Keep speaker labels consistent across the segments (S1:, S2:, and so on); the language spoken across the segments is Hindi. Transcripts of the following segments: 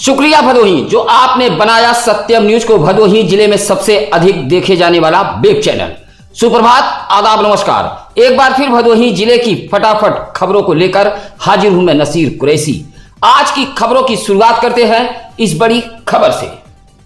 S1: शुक्रिया भदोही, जो आपने बनाया सत्यम न्यूज को भदोही जिले में सबसे अधिक देखे जाने वाला वेब चैनल। सुप्रभात, आदाब, नमस्कार। एक बार फिर भदोही जिले की फटाफट खबरों को लेकर हाजिर हूं मैं नसीर कुरैशी। आज की खबरों की शुरुआत करते हैं इस बड़ी खबर से।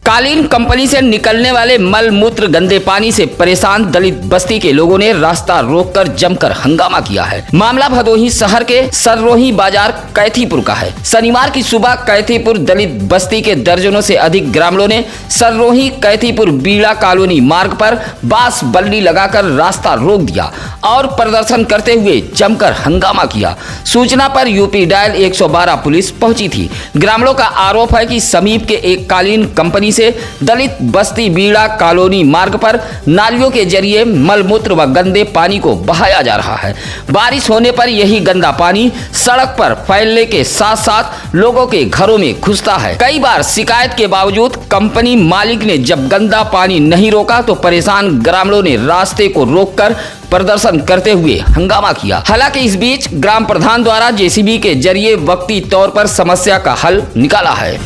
S1: कालीन कंपनी से निकलने वाले मल मूत्र गंदे पानी से परेशान दलित बस्ती के लोगों ने रास्ता रोककर जमकर हंगामा किया है। मामला भदोही शहर के सररोही बाजार कैथीपुर का है। शनिवार की सुबह कैथीपुर दलित बस्ती के दर्जनों से अधिक ग्रामीणों ने सररोही कैथीपुर बीड़ा कॉलोनी मार्ग पर बांस बल्ली लगाकर रास्ता रोक दिया और प्रदर्शन करते हुए जमकर हंगामा किया। सूचना पर यूपी डायल 112 पुलिस पहुंची थी। ग्रामीणों का आरोप है कि समीप के एक कालीन कंपनी से दलित बस्ती बीड़ा कॉलोनी मार्ग पर नालियों के जरिए मलमूत्र व गंदे पानी को बहाया जा रहा है। बारिश होने पर यही गंदा पानी सड़क पर फैलने के साथ साथ लोगों के घरों में घुसता है। कई बार शिकायत के बावजूद कंपनी मालिक ने जब गंदा पानी नहीं रोका तो परेशान ग्रामीणों ने रास्ते को रोककर प्रदर्शन करते हुए हंगामा किया। हालांकि इस बीच ग्राम प्रधान द्वारा जेसीबी के जरिए वक्ती तौर पर समस्या का हल निकाला है।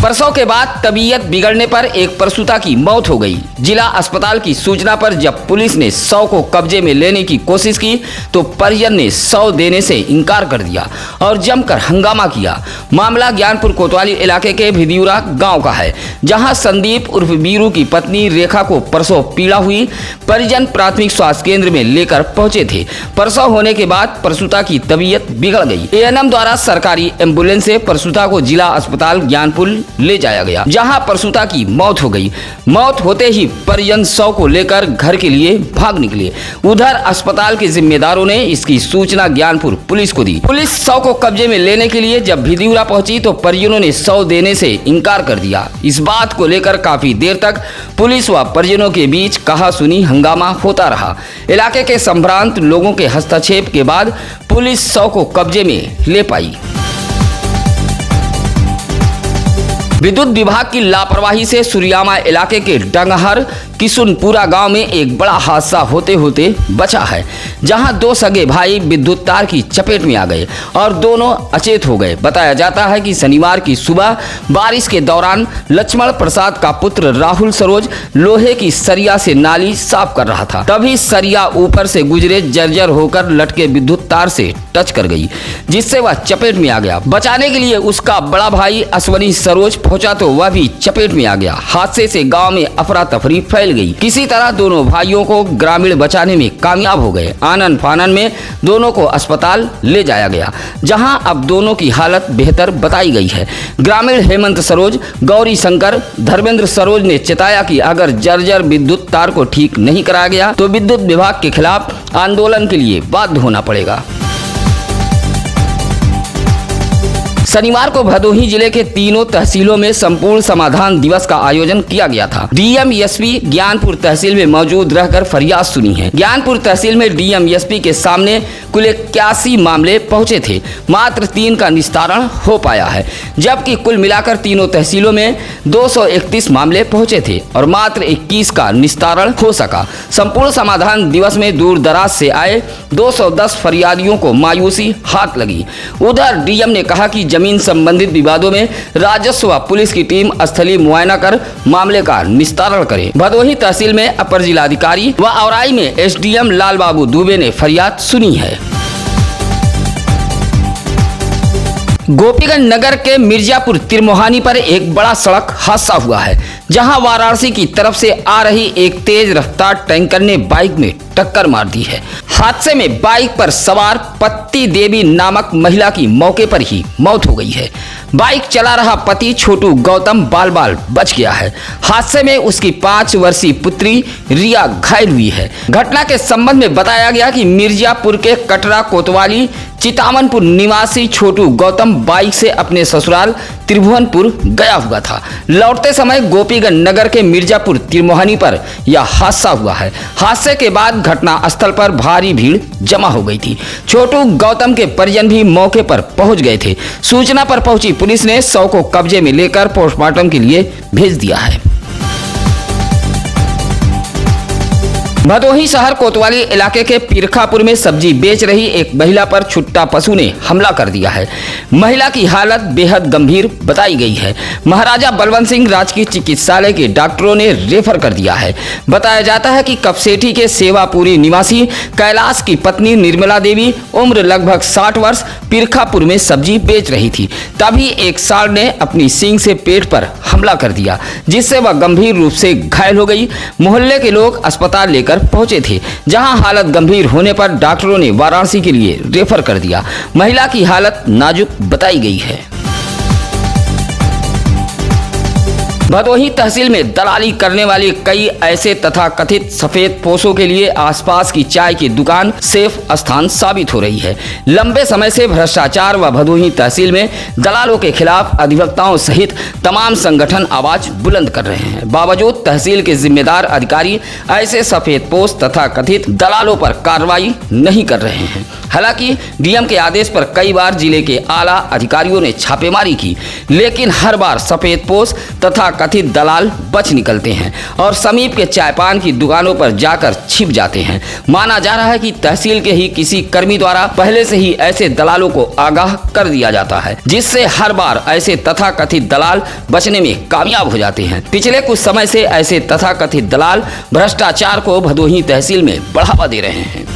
S1: प्रसव के बाद तबीयत बिगड़ने पर एक प्रसूता की मौत हो गई। जिला अस्पताल की सूचना पर जब पुलिस ने शव को कब्जे में लेने की कोशिश की तो परिजन ने शव देने से इनकार कर दिया और जमकर हंगामा किया। मामला ज्ञानपुर कोतवाली इलाके के भिदियूरा गांव का है, जहां संदीप उर्फ बीरू की पत्नी रेखा को प्रसव पीड़ा हुई। परिजन प्राथमिक स्वास्थ्य केंद्र में लेकर पहुंचे थे। प्रसव होने के बाद प्रसूता की तबीयत बिगड़ गई। एएनएम द्वारा सरकारी एम्बुलेंस से प्रसूता को जिला अस्पताल ज्ञानपुर ले जाया गया, जहां प्रसूता की मौत हो गई। मौत होते ही परिजन शव को लेकर घर के लिए भाग निकले। उधर अस्पताल के जिम्मेदारों ने इसकी सूचना ज्ञानपुर पुलिस को दी। पुलिस शव को कब्जे में लेने के लिए जब भिदियूरा पहुंची तो परिजनों ने शव देने से इनकार कर दिया। इस बात को लेकर काफी देर तक पुलिस व परिजनों के बीच कहासुनी हंगामा होता रहा। इलाके के संभ्रांत लोगों के हस्तक्षेप के बाद पुलिस शव को कब्जे में ले पाई। विद्युत विभाग की लापरवाही से सुरियामा इलाके के डंगहर किशुनपुरा गांव में एक बड़ा हादसा होते होते बचा है, जहां दो सगे भाई विद्युत तार की चपेट में आ गए और दोनों अचेत हो गए। बताया जाता है कि शनिवार की सुबह बारिश के दौरान लक्ष्मण प्रसाद का पुत्र राहुल सरोज लोहे की सरिया से नाली साफ कर रहा था। तभी सरिया ऊपर से गुजरे जर्जर होकर लटके विद्युत तार से टच कर गई, जिससे वह चपेट में आ गया। बचाने के लिए उसका बड़ा भाई अश्वनी सरोज पहुंचा तो वह भी चपेट में आ गया। हादसे से गांव में अफरा तफरी फैल गई। किसी तरह दोनों भाइयों को ग्रामीण बचाने में कामयाब हो गए। आनन फानन में दोनों को अस्पताल ले जाया गया, जहां अब दोनों की हालत बेहतर बताई गई है। ग्रामीण हेमंत सरोज, गौरी शंकर, धर्मेंद्र सरोज ने चेताया कि अगर जर्जर विद्युत तार को ठीक नहीं कराया गया तो विद्युत विभाग के खिलाफ आंदोलन के लिए बाध्य होना पड़ेगा। शनिवार को भदोही जिले के तीनों तहसीलों में संपूर्ण समाधान दिवस का आयोजन किया गया था। डीएम एसपी ज्ञानपुर तहसील में मौजूद रहकर फरियाद सुनी है। ज्ञानपुर तहसील में डीएम एसपी के सामने कुल 81 मामले पहुंचे थे, मात्र 3 का निस्तारण हो पाया है, जबकि कुल मिलाकर तीनों तहसीलों में 231 मामले पहुंचे थे और मात्र 21 का निस्तारण हो सका। संपूर्ण समाधान दिवस में दूर दराज से आए 210 फरियादियों को मायूसी हाथ लगी। उधर डीएम ने कहा कि जमीन संबंधित विवादों में राजस्व व पुलिस की टीम स्थलीय मुआयना कर मामले का निस्तारण करे। भदोही तहसील में अपर जिलाधिकारी व औराई में एसडीएम लाल बाबू दुबे ने फरियाद सुनी है। गोपीगंज नगर के मिर्जापुर तिरमोहानी पर एक बड़ा सड़क हादसा हुआ है, जहां वाराणसी की तरफ से आ रही एक तेज रफ्तार टैंकर ने बाइक में टक्कर मार दी है। हादसे में बाइक पर सवार पत्ती देवी नामक महिला की मौके पर ही मौत हो गई है। बाइक चला रहा पति छोटू गौतम बाल बाल बच गया है। हादसे में उसकी 5 वर्षीय पुत्री रिया घायल हुई है। घटना के संबंध में बताया गया कि मिर्जापुर के कटरा कोतवाली चितामनपुर निवासी छोटू गौतम बाइक से अपने ससुराल त्रिभुवनपुर गया हुआ था। लौटते समय गोपीगंज नगर के मिर्जापुर तिरमोहानी पर यह हादसा हुआ है। हादसे के बाद घटना स्थल पर भारी भीड़ जमा हो गई थी। छोटू गौतम के परिजन भी मौके पर पहुंच गए थे। सूचना पर पहुंची पुलिस ने शव को कब्जे में लेकर पोस्टमार्टम के लिए भेज दिया है। भदोही शहर कोतवाली इलाके के पीरखापुर में सब्जी बेच रही एक महिला पर छुट्टा पशु ने हमला कर दिया है। महिला की हालत बेहद गंभीर बताई गई है। महाराजा बलवंत सिंह राजकीय चिकित्सालय के डॉक्टरों ने रेफर कर दिया है। बताया जाता है कि कपसेठी के सेवापुरी निवासी कैलाश की पत्नी निर्मला देवी उम्र लगभग 60 वर्ष पीरखापुर में सब्जी बेच रही थी। तभी एक सांड ने अपनी सींग से पेट पर हमला कर दिया, जिससे वह गंभीर रूप से घायल हो गई। मोहल्ले के लोग अस्पताल लेकर पहुंचे थे, जहां हालत गंभीर होने पर डॉक्टरों ने वाराणसी के लिए रेफर कर दिया। महिला की हालत नाजुक बताई गई है। भदोही तहसील में दलाली करने वाले कई ऐसे तथाकथित सफेद पोशों के लिए आसपास की चाय की दुकान सेफ स्थान साबित हो रही है। लंबे समय से भ्रष्टाचार व भदोही तहसील में दलालों के खिलाफ अधिवक्ताओं सहित तमाम संगठन आवाज बुलंद कर रहे हैं। बावजूद तहसील के जिम्मेदार अधिकारी ऐसे सफेद पोश तथा कथित दलालों पर कार्रवाई नहीं कर रहे हैं। हालांकि डीएम के आदेश पर कई बार जिले के आला अधिकारियों ने छापेमारी की, लेकिन हर बार सफेद पोश तथा कथित दलाल बच निकलते हैं और समीप के चाय पान की दुकानों पर जाकर छिप जाते हैं। माना जा रहा है कि तहसील के ही किसी कर्मी द्वारा पहले से ही ऐसे दलालों को आगाह कर दिया जाता है, जिससे हर बार ऐसे तथाकथित दलाल बचने में कामयाब हो जाते हैं। पिछले कुछ समय से ऐसे तथाकथित दलाल भ्रष्टाचार को भदोही तहसील में बढ़ावा दे रहे हैं।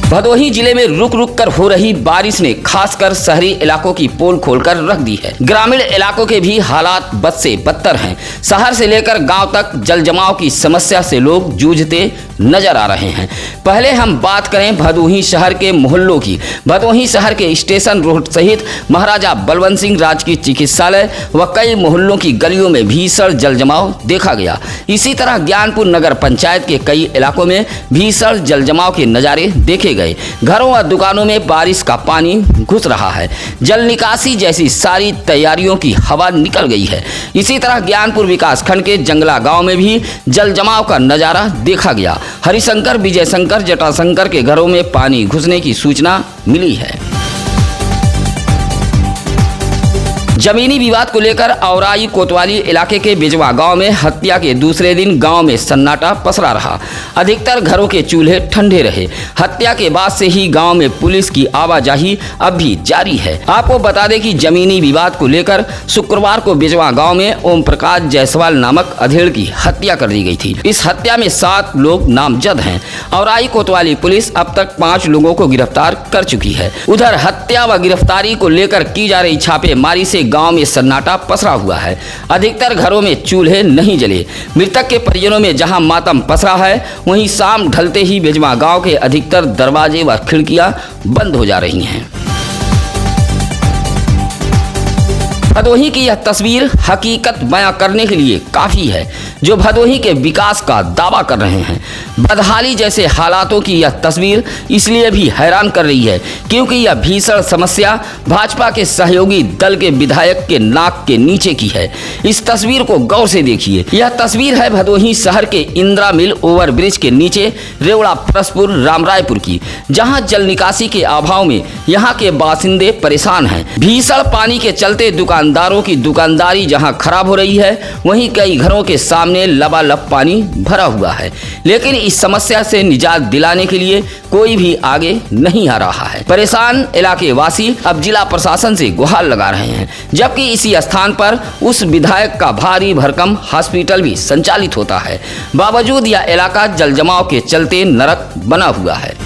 S1: भदोही जिले में रुक रुक कर हो रही बारिश ने खासकर शहरी इलाकों की पोल खोलकर रख दी है। ग्रामीण इलाकों के भी हालात बद से बदतर हैं। शहर से लेकर गांव तक जल जमाव की समस्या से लोग जूझते नजर आ रहे हैं। पहले हम बात करें भदोही शहर के मोहल्लों की। भदोही शहर के स्टेशन रोड सहित महाराजा बलवंत सिंह राजकीय चिकित्सालय व कई मोहल्लों की गलियों में भीषण जल जमाव देखा गया। इसी तरह ज्ञानपुर नगर पंचायत के कई इलाकों में भीषण जल जमाव के नजारे देखे गए। घरों व दुकानों में बारिश का पानी घुस रहा है। जल निकासी जैसी सारी तैयारियों की हवा निकल गई है। इसी तरह ज्ञानपुर विकास खंड के जंगला गांव में भी जल जमाव का नजारा देखा गया। हरिशंकर, विजय शंकर, जटाशंकर के घरों में पानी घुसने की सूचना मिली है। जमीनी विवाद को लेकर औराई कोतवाली इलाके के बिजवा गांव में हत्या के दूसरे दिन गांव में सन्नाटा पसरा रहा। अधिकतर घरों के चूल्हे ठंडे रहे। हत्या के बाद से ही गांव में पुलिस की आवाजाही अब भी जारी है। आपको बता दें कि जमीनी विवाद को लेकर शुक्रवार को बिजवा गांव में ओम प्रकाश जायसवाल नामक अधेड़ की हत्या कर दी गई थी। इस हत्या में 7 लोग नामजद हैं। औराई कोतवाली पुलिस अब तक 5 लोगों को गिरफ्तार कर चुकी है। उधर हत्या व गिरफ्तारी को लेकर की जा रही छापेमारी से गांव में सन्नाटा पसरा हुआ है। अधिकतर घरों में चूल्हे नहीं जले। मृतक के परिजनों में जहां मातम पसरा है, वहीं शाम ढलते ही बिजवा गांव के अधिकतर दरवाजे व खिड़कियां बंद हो जा रही हैं। भदोही की यह तस्वीर हकीकत बयां करने के लिए काफ़ी है, जो भदोही के विकास का दावा कर रहे हैं। बदहाली जैसे हालातों की यह तस्वीर इसलिए भी हैरान कर रही है क्योंकि यह भीषण समस्या भाजपा के सहयोगी दल के विधायक के नाक के नीचे की है। इस तस्वीर को गौर से देखिए। यह तस्वीर है भदोही शहर के इंदिरा मिल ओवरब्रिज के नीचे रेवड़ा परसपुर रामरायपुर की, जहां जल निकासी के अभाव में यहां के बासिंदे परेशान हैं। भीषण पानी के चलते दुकानदारों की दुकानदारी जहां खराब हो रही है, वहीं कई घरों के सामने लबालब पानी भरा हुआ है। लेकिन इस समस्या से निजात दिलाने के लिए कोई भी आगे नहीं आ रहा है। परेशान इलाके वासी अब जिला प्रशासन से गुहार लगा रहे हैं, जबकि इसी स्थान पर उस विधायक का भारी भरकम हॉस्पिटल भी संचालित होता है। बावजूद यह इलाका जल जमाव के चलते नरक बना हुआ है।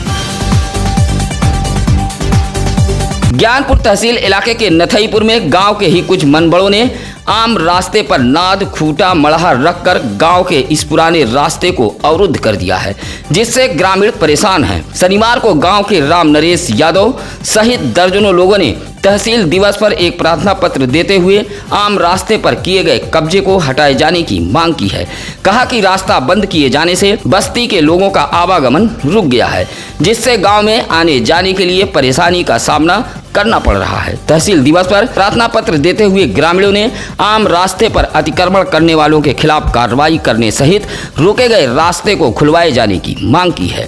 S1: ज्ञानपुर तहसील इलाके के नथईपुर में गांव के ही कुछ मनबड़ों ने आम रास्ते पर नाद, खूंटा, मड़हा रखकर गांव के इस पुराने रास्ते को अवरुद्ध कर दिया है, जिससे ग्रामीण परेशान हैं। शनिवार को गांव के राम नरेश यादव सहित दर्जनों लोगों ने तहसील दिवस पर एक प्रार्थना पत्र देते हुए आम रास्ते पर किए गए कब्जे को हटाए जाने की मांग की है। कहा कि रास्ता बंद किए जाने से बस्ती के लोगों का आवागमन रुक गया है, जिससे गांव में आने जाने के लिए परेशानी का सामना करना पड़ रहा है। तहसील दिवस पर प्रार्थना पत्र देते हुए ग्रामीणों ने आम रास्ते पर अतिक्रमण करने वालों के खिलाफ कार्रवाई करने सहित रोके गए रास्ते को खुलवाए जाने की मांग की है।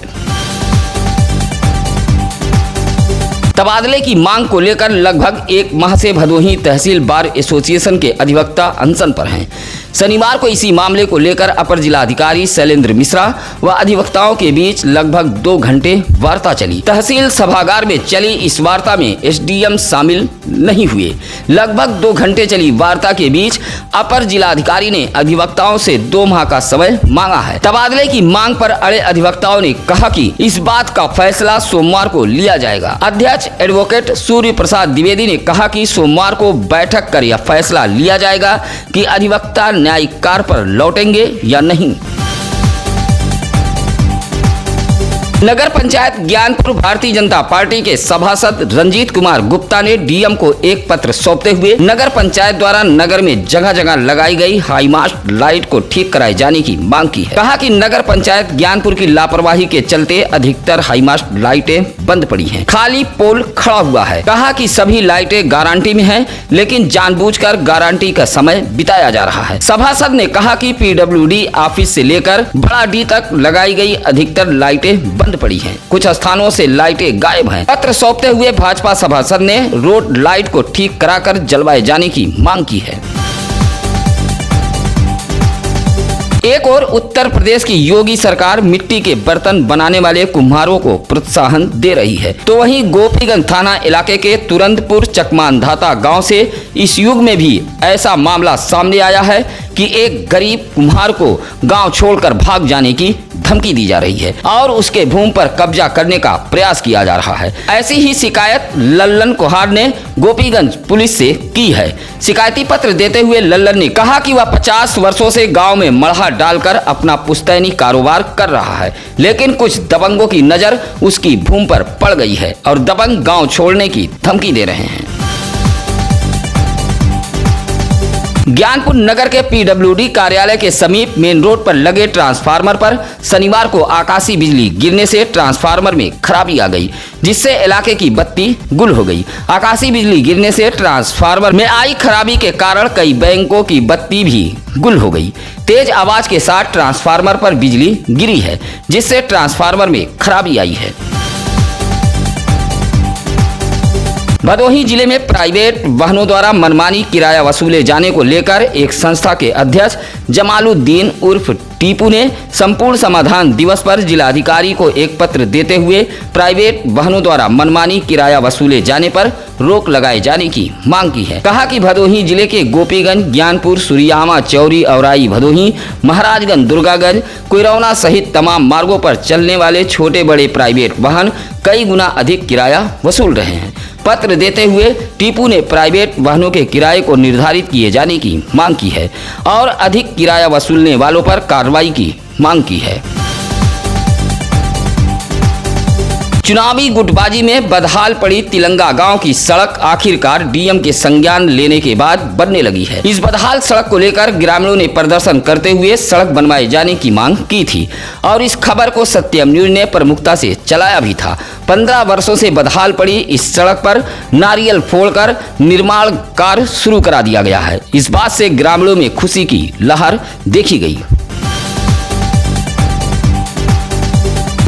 S1: तबादले की मांग को लेकर लगभग 1 माह से भदोही तहसील बार एसोसिएशन के अधिवक्ता अनशन पर हैं। शनिवार को इसी मामले को लेकर अपर जिलाधिकारी शैलेंद्र मिश्रा व अधिवक्ताओं के बीच लगभग 2 घंटे वार्ता चली। तहसील सभागार में चली इस वार्ता में एसडीएम शामिल नहीं हुए। लगभग 2 घंटे चली वार्ता के बीच अपर जिलाधिकारी ने अधिवक्ताओं से 2 माह का समय मांगा है। तबादले की मांग पर अड़े अधिवक्ताओं ने कहा कि इस बात का फैसला सोमवार को लिया जाएगा। अध्यक्ष एडवोकेट सूर्य प्रसाद द्विवेदी ने कहा कि सोमवार को बैठक कर यह फैसला लिया जाएगा कि अधिवक्ता न्यायिक कार्य पर लौटेंगे या नहीं। नगर पंचायत ज्ञानपुर भारतीय जनता पार्टी के सभासद रंजीत कुमार गुप्ता ने डीएम को एक पत्र सौंपते हुए नगर पंचायत द्वारा नगर में जगह जगह लगाई गई हाईमास्ट लाइट को ठीक कराए जाने की मांग की है। कहा कि नगर पंचायत ज्ञानपुर की लापरवाही के चलते अधिकतर हाईमास्ट लाइटें बंद पड़ी हैं, खाली पोल खड़ा हुआ है। कहा कि सभी लाइटें गारंटी में हैं, लेकिन जानबूझकर गारंटी का समय बिताया जा रहा है। सभासद ने कहा कि पीडब्ल्यूडी ऑफिस से लेकर बड़ा डी तक लगाई गई अधिकतर लाइटें बंद पड़ी हैं, कुछ स्थानों से लाइटें गायब हैं। पत्र सौंपते हुए भाजपा सभासद ने रोड लाइट को ठीक कराकर जलवाए जाने की मांग की है। एक और उत्तर प्रदेश की योगी सरकार मिट्टी के बर्तन बनाने वाले कुम्हारों को प्रोत्साहन दे रही है, तो वहीं गोपीगंज थाना इलाके के तुरंतपुर चकमानधाता गांव से इस युग में भी ऐसा मामला सामने आया है कि एक गरीब कुम्हार को गांव छोड़कर भाग जाने की धमकी दी जा रही है और उसके भूमि पर कब्जा करने का प्रयास किया जा रहा है। ऐसी ही शिकायत लल्लन कोहार ने गोपीगंज पुलिस से की है। शिकायती पत्र देते हुए लल्लन ने कहा कि वह 50 वर्षों से गांव में मढ़ा डालकर अपना पुश्तैनी कारोबार कर रहा है, लेकिन कुछ दबंगों की नजर उसकी भूमि पर पड़ गई है और दबंग गांव छोड़ने की धमकी दे रहे हैं। ज्ञानपुर नगर के पीडब्ल्यूडी कार्यालय के समीप मेन रोड पर लगे ट्रांसफार्मर पर शनिवार को आकाशीय बिजली गिरने से ट्रांसफार्मर में खराबी आ गई, जिससे इलाके की बत्ती गुल हो गई। आकाशीय बिजली गिरने से ट्रांसफार्मर में आई खराबी के कारण कई बैंकों की बत्ती भी गुल हो गई। तेज आवाज के साथ ट्रांसफार्मर पर बिजली गिरी है, जिससे ट्रांसफार्मर में खराबी आई है। भदोही जिले में प्राइवेट वाहनों द्वारा मनमानी किराया वसूले जाने को लेकर एक संस्था के अध्यक्ष जमालुद्दीन उर्फ टीपू ने संपूर्ण समाधान दिवस पर जिलाधिकारी को एक पत्र देते हुए प्राइवेट वाहनों द्वारा मनमानी किराया वसूले जाने पर रोक लगाए जाने की मांग की है। कहा कि भदोही जिले के गोपीगंज, ज्ञानपुर, सुरियामा, चौरी, औराई, भदोही, महाराजगंज, दुर्गागंज, कुरौना सहित तमाम मार्गों पर चलने वाले छोटे बड़े प्राइवेट वाहन कई गुना अधिक किराया वसूल रहे हैं। पत्र देते हुए टीपू ने प्राइवेट वाहनों के किराए को निर्धारित किए जाने की मांग की है और अधिक किराया वसूलने वालों पर कार्रवाई की मांग की है। चुनावी गुटबाजी में बदहाल पड़ी तिलंगा गांव की सड़क आखिरकार डीएम के संज्ञान लेने के बाद बनने लगी है। इस बदहाल सड़क को लेकर ग्रामीणों ने प्रदर्शन करते हुए सड़क बनवाए जाने की मांग की थी और इस खबर को सत्यम न्यूज ने प्रमुखता से चलाया भी था। 15 वर्षों से बदहाल पड़ी इस सड़क पर नारियल फोड़कर निर्माण कार्य शुरू करा दिया गया है। इस बात से ग्रामीणों में खुशी की लहर देखी गई।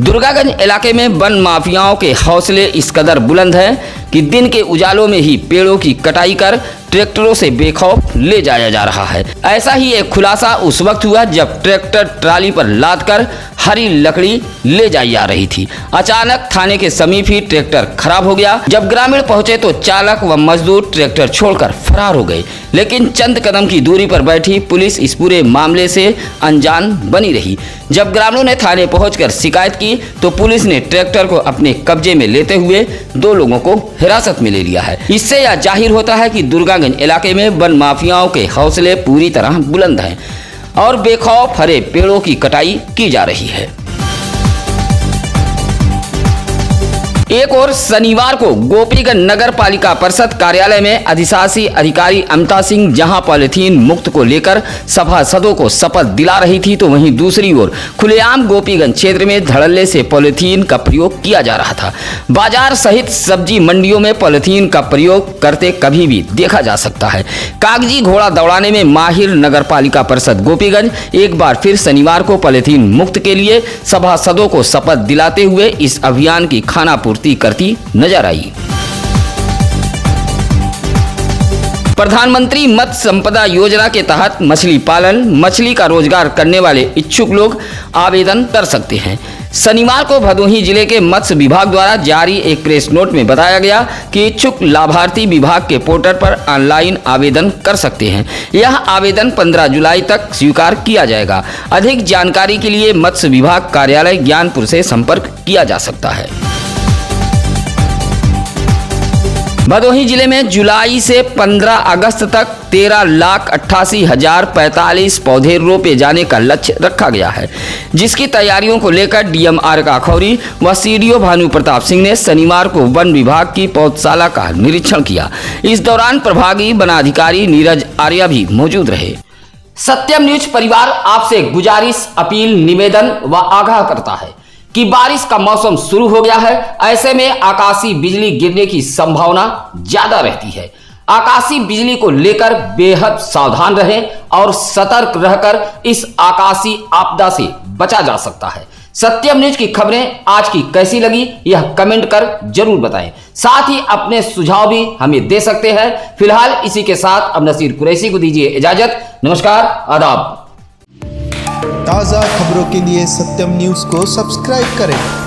S1: दुर्गागंज इलाके में वन माफियाओं के हौसले इस कदर बुलंद हैं कि दिन के उजालों में ही पेड़ों की कटाई कर ट्रैक्टरों से बेखौफ ले जाया जा रहा है। ऐसा ही एक खुलासा उस वक्त हुआ जब ट्रैक्टर ट्राली पर लादकर हरी लकड़ी ले जाई जा रही थी। अचानक थाने के समीप ही ट्रैक्टर खराब हो गया। जब ग्रामीण पहुंचे तो चालक व मजदूर ट्रैक्टर छोड़कर फरार हो गए, लेकिन चंद कदम की दूरी पर बैठी पुलिस इस पूरे मामले से अनजान बनी रही। जब ग्रामीणों ने थाने पहुंचकर शिकायत की तो पुलिस ने ट्रैक्टर को अपने कब्जे में लेते हुए 2 लोगों को हिरासत में ले लिया है। इससे यह जाहिर होता है कि दुर्गागंज इलाके में वन माफियाओं के हौसले पूरी तरह बुलंद हैं और बेखौफ हरे पेड़ों की कटाई की जा रही है। एक और शनिवार को गोपीगंज नगर पालिका परिषद कार्यालय में अधिशासी अधिकारी अमता सिंह जहां पॉलिथीन मुक्त को लेकर सभासदों को शपथ दिला रही थी, तो वहीं दूसरी ओर खुलेआम गोपीगंज क्षेत्र में धड़ल्ले से पॉलिथीन का प्रयोग किया जा रहा था। बाजार सहित सब्जी मंडियों में पॉलिथीन का प्रयोग करते कभी भी देखा जा सकता है। कागजी घोड़ा दौड़ाने में माहिर नगर पालिका परिषद गोपीगंज एक बार फिर शनिवार को पॉलिथीन मुक्त के लिए सभासदों को शपथ दिलाते हुए इस अभियान की खानापूर्ति करती नजर आई। प्रधानमंत्री मत्स्य संपदा योजना के तहत मछली पालन, मछली का रोजगार करने वाले इच्छुक लोग आवेदन कर सकते हैं। शनिवार को भदोही जिले के मत्स्य विभाग द्वारा जारी एक प्रेस नोट में बताया गया कि इच्छुक लाभार्थी विभाग के पोर्टल पर ऑनलाइन आवेदन कर सकते हैं। यह आवेदन 15 जुलाई तक स्वीकार किया जाएगा। अधिक जानकारी के लिए मत्स्य विभाग कार्यालय ज्ञानपुर से संपर्क किया जा सकता है। भदोही जिले में जुलाई से 15 अगस्त तक 13,88,045 पौधे रोपे जाने का लक्ष्य रखा गया है, जिसकी तैयारियों को लेकर डीएम आर काखौरी व सीडीओ भानु प्रताप सिंह ने शनिवार को वन विभाग की पौधशाला का निरीक्षण किया। इस दौरान प्रभागी वनाधिकारी नीरज आर्या भी मौजूद रहे। सत्यम न्यूज परिवार आपसे गुजारिश, अपील, निवेदन व आगाह करता है कि बारिश का मौसम शुरू हो गया है। ऐसे में आकाशीय बिजली गिरने की संभावना ज्यादा रहती है। आकाशीय बिजली को लेकर बेहद सावधान रहें और सतर्क रहकर इस आकाशीय आपदा से बचा जा सकता है। सत्यम न्यूज की खबरें आज की कैसी लगी यह कमेंट कर जरूर बताएं। साथ ही अपने सुझाव भी हमें दे सकते हैं। फिलहाल इसी के साथ अब नसीर कुरैशी को दीजिए इजाजत। नमस्कार, आदाब।
S2: ताज़ा खबरों के लिए सत्यम न्यूज़ को सब्सक्राइब करें।